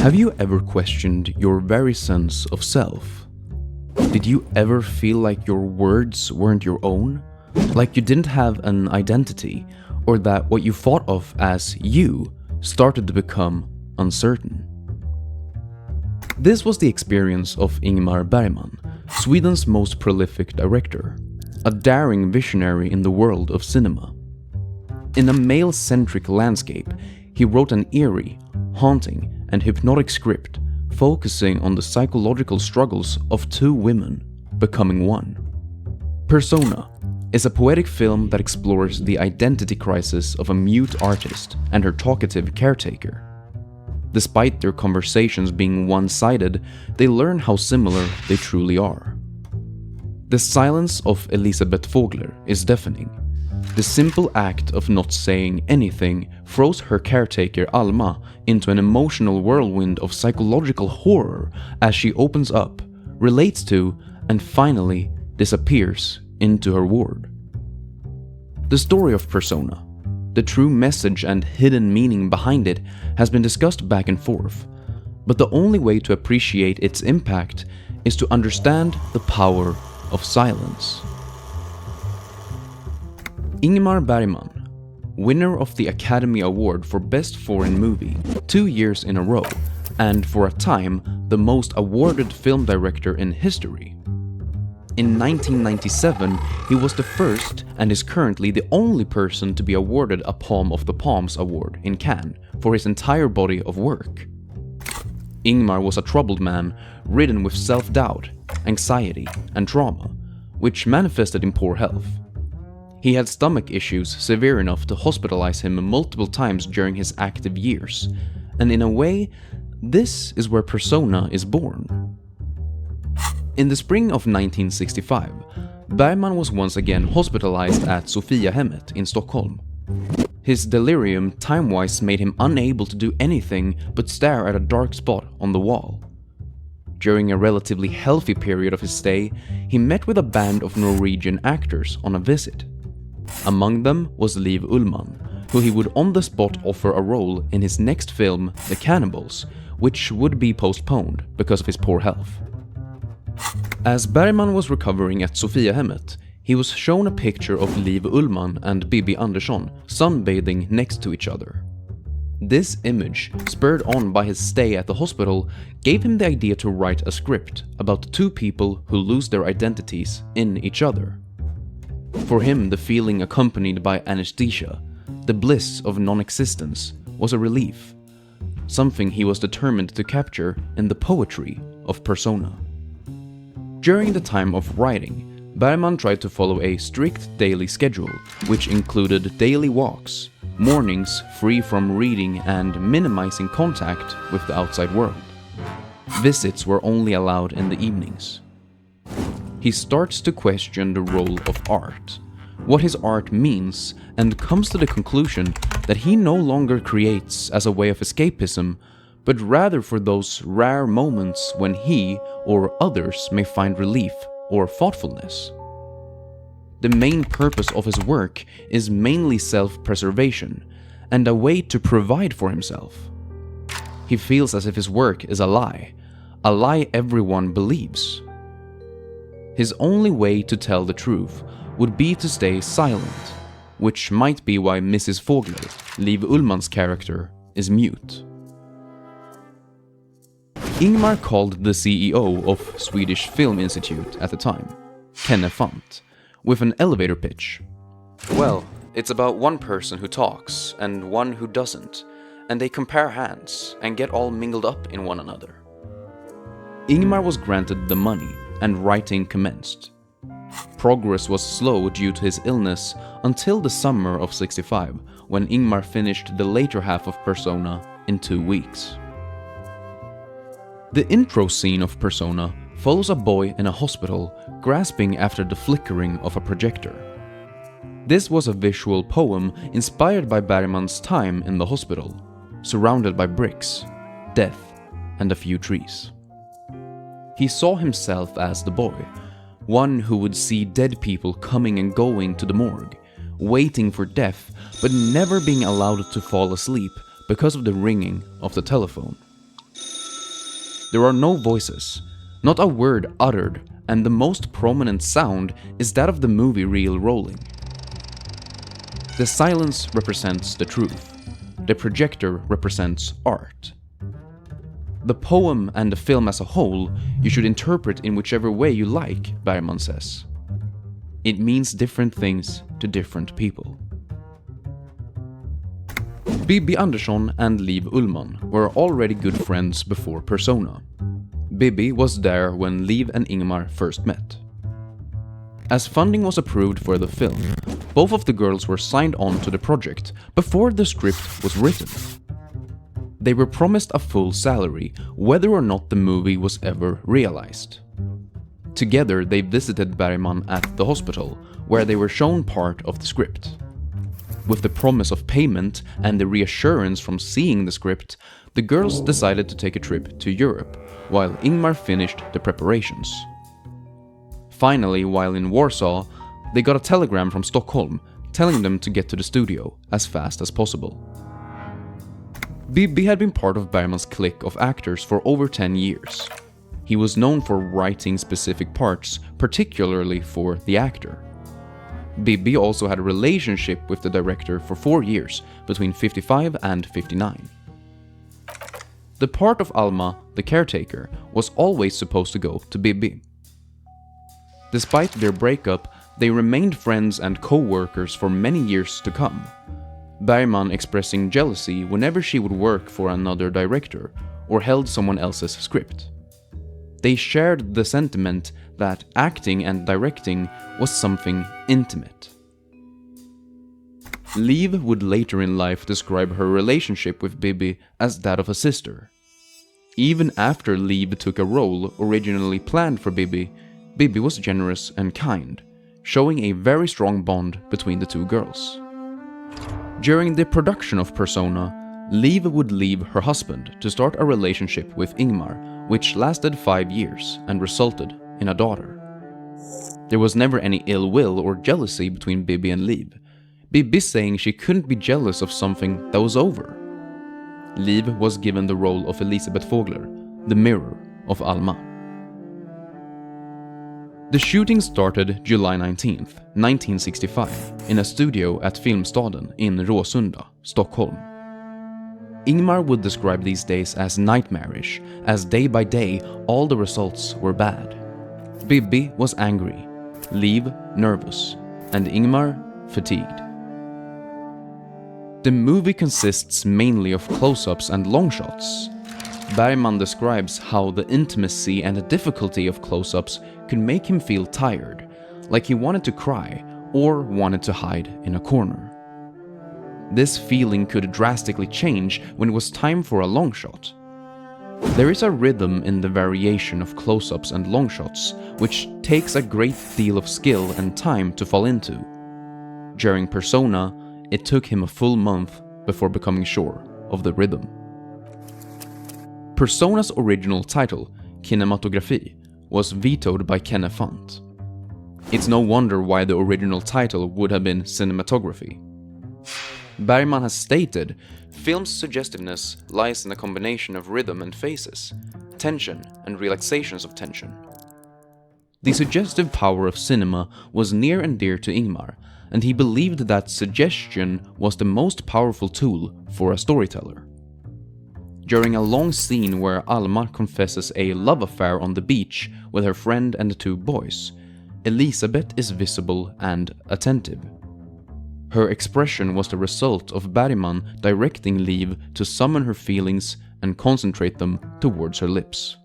Have you ever questioned your very sense of self? Did you ever feel like your words weren't your own? Like you didn't have an identity, or that what you thought of as you started to become uncertain? This was the experience of Ingmar Bergman, Sweden's most prolific director, a daring visionary in the world of cinema. In a male-centric landscape, he wrote an eerie, haunting, and hypnotic script focusing on the psychological struggles of two women becoming one. Persona is a poetic film that explores the identity crisis of a mute artist and her talkative caretaker. Despite their conversations being one-sided, they learn how similar they truly are. The silence of Elisabeth Vogler is deafening. The simple act of not saying anything throws her caretaker Alma into an emotional whirlwind of psychological horror as she opens up, relates to, and finally disappears into her ward. The story of Persona, the true message and hidden meaning behind it, has been discussed back and forth, but the only way to appreciate its impact is to understand the power of silence. Ingmar Bergman, winner of the Academy Award for Best Foreign Movie 2 years in a row, and for a time the most awarded film director in history. In 1997, he was the first and is currently the only person to be awarded a Palm of the Palms award in Cannes for his entire body of work. Ingmar was a troubled man, ridden with self-doubt, anxiety, and trauma, which manifested in poor health. He had stomach issues severe enough to hospitalize him multiple times during his active years, and in a way, this is where Persona is born. In the spring of 1965, Bergman was once again hospitalized at Sofiahemmet in Stockholm. His delirium time-wise made him unable to do anything but stare at a dark spot on the wall. During a relatively healthy period of his stay, he met with a band of Norwegian actors on a visit. Among them was Liv Ullmann, who he would on the spot offer a role in his next film, The Cannibals, which would be postponed because of his poor health. As Bergman was recovering at Sofiahemmet, he was shown a picture of Liv Ullmann and Bibi Andersson sunbathing next to each other. This image, spurred on by his stay at the hospital, gave him the idea to write a script about two people who lose their identities in each other. For him, the feeling accompanied by anesthesia, the bliss of non-existence, was a relief, something he was determined to capture in the poetry of Persona. During the time of writing, Bergman tried to follow a strict daily schedule, which included daily walks, mornings free from reading and minimizing contact with the outside world. Visits were only allowed in the evenings. He starts to question the role of art, what his art means, and comes to the conclusion that he no longer creates as a way of escapism, but rather for those rare moments when he or others may find relief or thoughtfulness. The main purpose of his work is mainly self-preservation and a way to provide for himself. He feels as if his work is a lie everyone believes. His only way to tell the truth would be to stay silent, which might be why Mrs. Vogler, Liv Ullmann's character, is mute. Ingmar called the CEO of Swedish Film Institute at the time, Kenne Fant, with an elevator pitch. Well, it's about one person who talks and one who doesn't, and they compare hands and get all mingled up in one another. Ingmar was granted the money and writing commenced. Progress was slow due to his illness until the summer of '65, when Ingmar finished the later half of Persona in 2 weeks. The intro scene of Persona follows a boy in a hospital grasping after the flickering of a projector. This was a visual poem inspired by Bergman's time in the hospital, surrounded by bricks, death, and a few trees. He saw himself as the boy, one who would see dead people coming and going to the morgue, waiting for death but never being allowed to fall asleep because of the ringing of the telephone. There are no voices, not a word uttered, and the most prominent sound is that of the movie reel rolling. The silence represents the truth. The projector represents art. The poem and the film as a whole you should interpret in whichever way you like, Bergman says. It means different things to different people. Bibi Andersson and Liv Ullmann were already good friends before Persona. Bibi was there when Liv and Ingmar first met. As funding was approved for the film, both of the girls were signed on to the project before the script was written. They were promised a full salary whether or not the movie was ever realized. Together they visited Bergman at the hospital, where they were shown part of the script. With the promise of payment and the reassurance from seeing the script, the girls decided to take a trip to Europe, while Ingmar finished the preparations. Finally, while in Warsaw, they got a telegram from Stockholm telling them to get to the studio as fast as possible. Bibi had been part of Bergman's clique of actors for over 10 years. He was known for writing specific parts, particularly for the actor. Bibi also had a relationship with the director for 4 years, between 55 and 59. The part of Alma, the caretaker, was always supposed to go to Bibi. Despite their breakup, they remained friends and co-workers for many years to come, Bergman expressing jealousy whenever she would work for another director or held someone else's script. They shared the sentiment that acting and directing was something intimate. Liv would later in life describe her relationship with Bibi as that of a sister. Even after Liv took a role originally planned for Bibi, Bibi was generous and kind, showing a very strong bond between the two girls. During the production of Persona, Liv would leave her husband to start a relationship with Ingmar, which lasted 5 years and resulted in a daughter. There was never any ill will or jealousy between Bibi and Liv, Bibi saying she couldn't be jealous of something that was over. Liv was given the role of Elisabeth Vogler, the mirror of Alma. The shooting started July 19th, 1965, in a studio at Filmstaden in Råsunda, Stockholm. Ingmar would describe these days as nightmarish, as day by day all the results were bad. Bibi was angry, Liv nervous, and Ingmar fatigued. The movie consists mainly of close-ups and long shots. Bergman describes how the intimacy and the difficulty of close-ups could make him feel tired, like he wanted to cry or wanted to hide in a corner. This feeling could drastically change when it was time for a long shot. There is a rhythm in the variation of close-ups and long shots, which takes a great deal of skill and time to fall into. During Persona, it took him a full month before becoming sure of the rhythm. Persona's original title, Kinematography, was vetoed by Kenneth Fant. It's no wonder why the original title would have been Cinematography. Bergman has stated, film's suggestiveness lies in a combination of rhythm and phases, tension and relaxations of tension. The suggestive power of cinema was near and dear to Ingmar, and he believed that suggestion was the most powerful tool for a storyteller. During a long scene where Alma confesses a love affair on the beach with her friend and the 2 boys, Elisabeth is visible and attentive. Her expression was the result of Bergman directing Liv to summon her feelings and concentrate them towards her lips.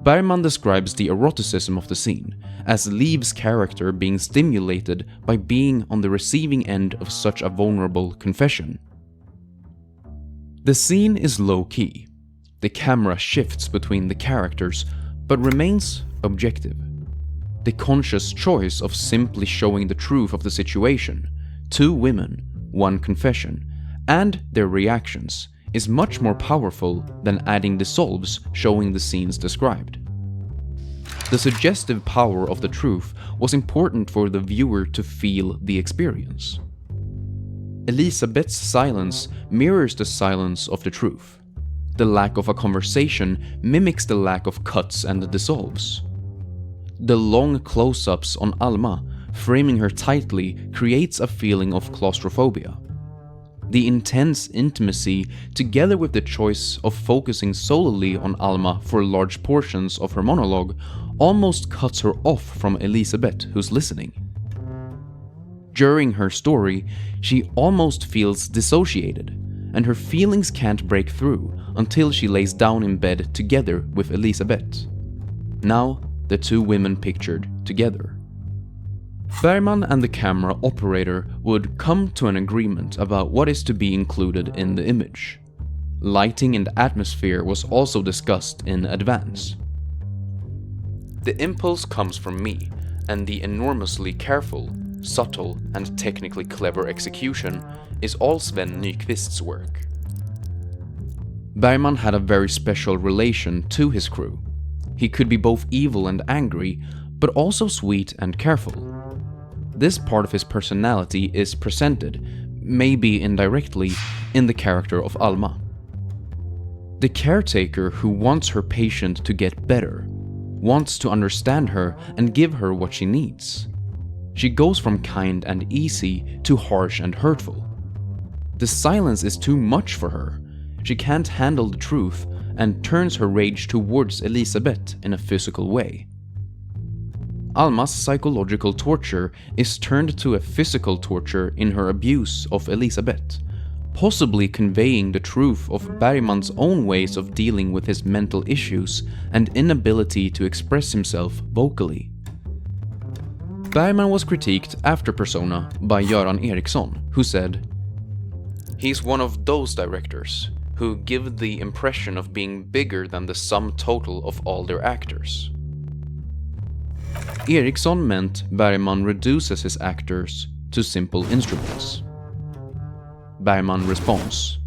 Bergman describes the eroticism of the scene as Liv's character being stimulated by being on the receiving end of such a vulnerable confession. The scene is low-key. The camera shifts between the characters but remains objective. The conscious choice of simply showing the truth of the situation, 2 women, 1 confession, and their reactions is much more powerful than adding dissolves showing the scenes described. The suggestive power of the truth was important for the viewer to feel the experience. Elisabeth's silence mirrors the silence of the truth. The lack of a conversation mimics the lack of cuts and dissolves. The long close-ups on Alma, framing her tightly, creates a feeling of claustrophobia. The intense intimacy, together with the choice of focusing solely on Alma for large portions of her monologue, almost cuts her off from Elisabeth, who's listening. During her story, she almost feels dissociated, and her feelings can't break through until she lays down in bed together with Elisabeth. Now, the two women pictured together. Bergman and the camera operator would come to an agreement about what is to be included in the image. Lighting and atmosphere was also discussed in advance. The impulse comes from me, and the enormously careful, subtle, and technically clever execution is all Sven Nykvist's work. Bergman had a very special relation to his crew. He could be both evil and angry, but also sweet and careful. This part of his personality is presented, maybe indirectly, in the character of Alma. The caretaker who wants her patient to get better, wants to understand her and give her what she needs. She goes from kind and easy to harsh and hurtful. The silence is too much for her. She can't handle the truth and turns her rage towards Elisabeth in a physical way. Alma's psychological torture is turned to a physical torture in her abuse of Elisabeth, possibly conveying the truth of Bergman's own ways of dealing with his mental issues and inability to express himself vocally. Bergman was critiqued after Persona by Göran Eriksson, who said, "He's one of those directors who give the impression of being bigger than the sum total of all their actors." Eriksson meant Bergman reduces his actors to simple instruments. Bergman responds,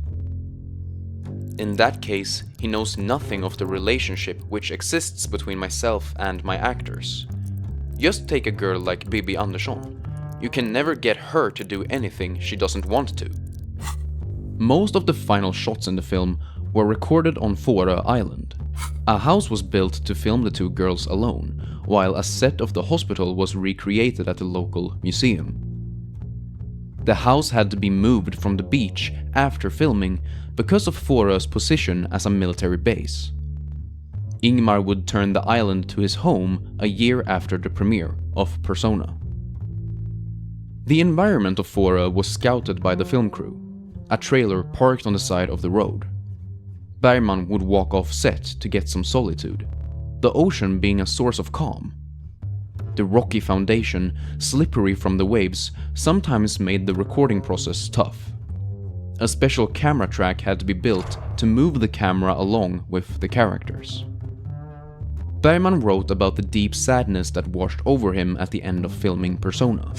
"In that case, he knows nothing of the relationship which exists between myself and my actors. Just take a girl like Bibi Andersson. You can never get her to do anything she doesn't want to." Most of the final shots in the film were recorded on Fårö Island. A house was built to film the two girls alone, while a set of the hospital was recreated at the local museum. The house had to be moved from the beach after filming because of Fårö's position as a military base. Ingmar would turn the island to his home a year after the premiere of Persona. The environment of Fårö was scouted by the film crew, a trailer parked on the side of the road. Bergman would walk off set to get some solitude, the ocean being a source of calm. The rocky foundation, slippery from the waves, sometimes made the recording process tough. A special camera track had to be built to move the camera along with the characters. Bergman wrote about the deep sadness that washed over him at the end of filming Persona.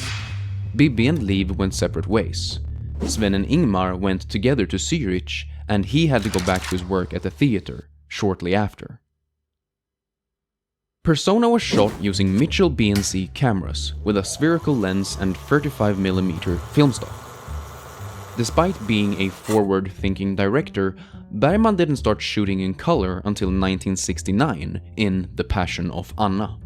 Bibi and Liv went separate ways. Sven and Ingmar went together to Zurich, and he had to go back to his work at the theater shortly after. Persona was shot using Mitchell B&C cameras with a spherical lens and 35mm film stock. Despite being a forward-thinking director, Bergman didn't start shooting in color until 1969 in The Passion of Anna.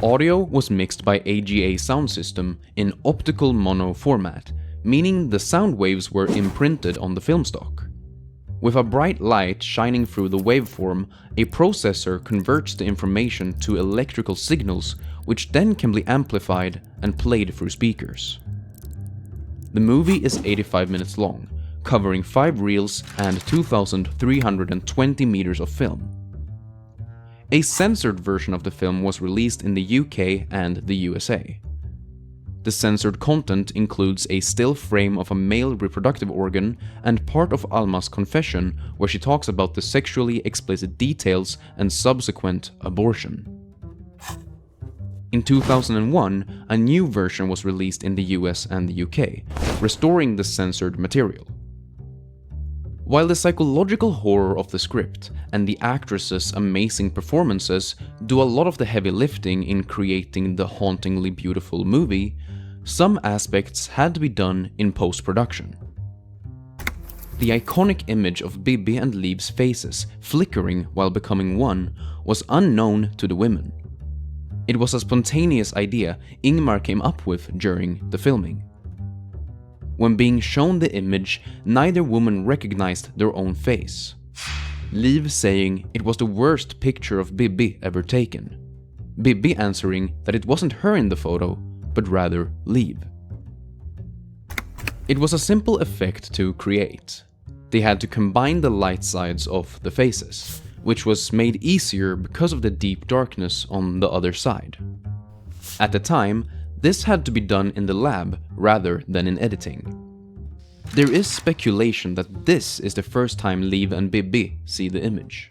Audio was mixed by AGA Sound System in optical mono format, meaning the sound waves were imprinted on the film stock. With a bright light shining through the waveform, a processor converts the information to electrical signals, which then can be amplified and played through speakers. The movie is 85 minutes long, covering 5 reels and 2,320 meters of film. A censored version of the film was released in the UK and the USA. The censored content includes a still frame of a male reproductive organ and part of Alma's confession where she talks about the sexually explicit details and subsequent abortion. In 2001, a new version was released in the US and the UK, restoring the censored material. While the psychological horror of the script and the actress's amazing performances do a lot of the heavy lifting in creating the hauntingly beautiful movie, some aspects had to be done in post-production. The iconic image of Bibi and Liv's faces flickering while becoming one was unknown to the women. It was a spontaneous idea Ingmar came up with during the filming. When being shown the image, neither woman recognized their own face. Liv saying it was the worst picture of Bibi ever taken. Bibi answering that it wasn't her in the photo, but rather Liv. It was a simple effect to create. They had to combine the light sides of the faces, which was made easier because of the deep darkness on the other side. At the time, this had to be done in the lab rather than in editing. There is speculation that this is the first time Liv and Bibi see the image.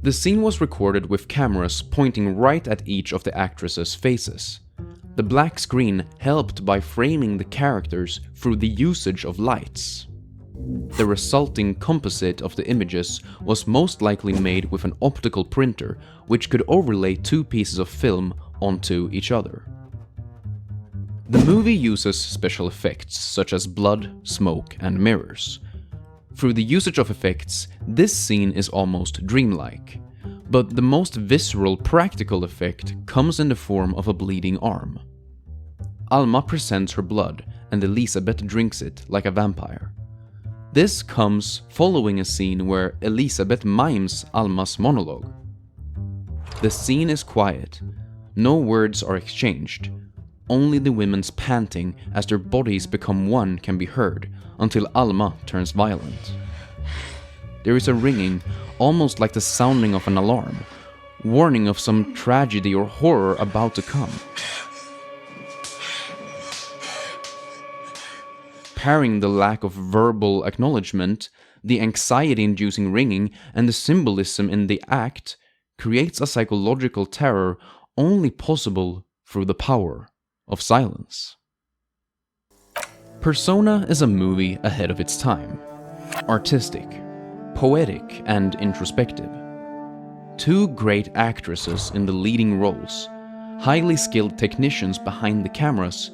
The scene was recorded with cameras pointing right at each of the actresses' faces. The black screen helped by framing the characters through the usage of lights. The resulting composite of the images was most likely made with an optical printer, which could overlay two pieces of film onto each other. The movie uses special effects such as blood, smoke, and mirrors. Through the usage of effects, this scene is almost dreamlike, but the most visceral practical effect comes in the form of a bleeding arm. Alma presents her blood and Elisabeth drinks it like a vampire. This comes following a scene where Elisabeth mimes Alma's monologue. The scene is quiet, no words are exchanged. Only the women's panting as their bodies become one can be heard until Alma turns violent. There is a ringing, almost like the sounding of an alarm, warning of some tragedy or horror about to come. Pairing the lack of verbal acknowledgement, the anxiety-inducing ringing, and the symbolism in the act creates a psychological terror only possible through the power of silence. Persona is a movie ahead of its time. Artistic, poetic, and introspective. Two great actresses in the leading roles, highly skilled technicians behind the cameras,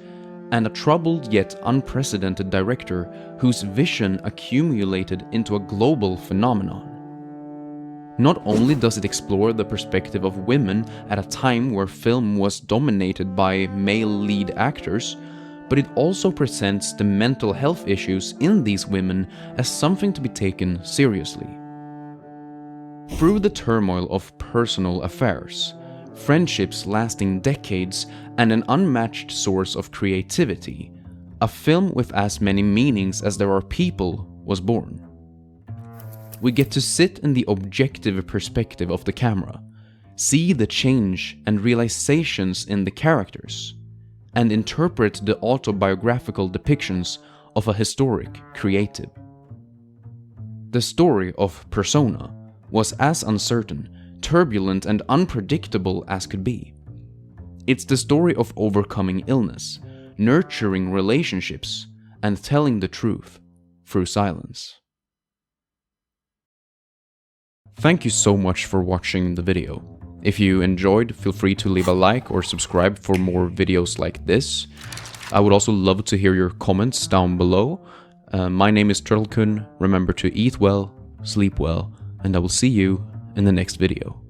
and a troubled yet unprecedented director whose vision accumulated into a global phenomenon. Not only does it explore the perspective of women at a time where film was dominated by male lead actors, but it also presents the mental health issues in these women as something to be taken seriously. Through the turmoil of personal affairs, friendships lasting decades, and an unmatched source of creativity, a film with as many meanings as there are people was born. We get to sit in the objective perspective of the camera, see the change and realizations in the characters, and interpret the autobiographical depictions of a historic creative. The story of Persona was as uncertain, turbulent, and unpredictable as could be. It's the story of overcoming illness, nurturing relationships, and telling the truth through silence. Thank you so much for watching the video. If you enjoyed, feel free to leave a like or subscribe for more videos like this. I would also love to hear your comments down below. My name is Turtlekun. Remember to eat well, sleep well, and I will see you in the next video.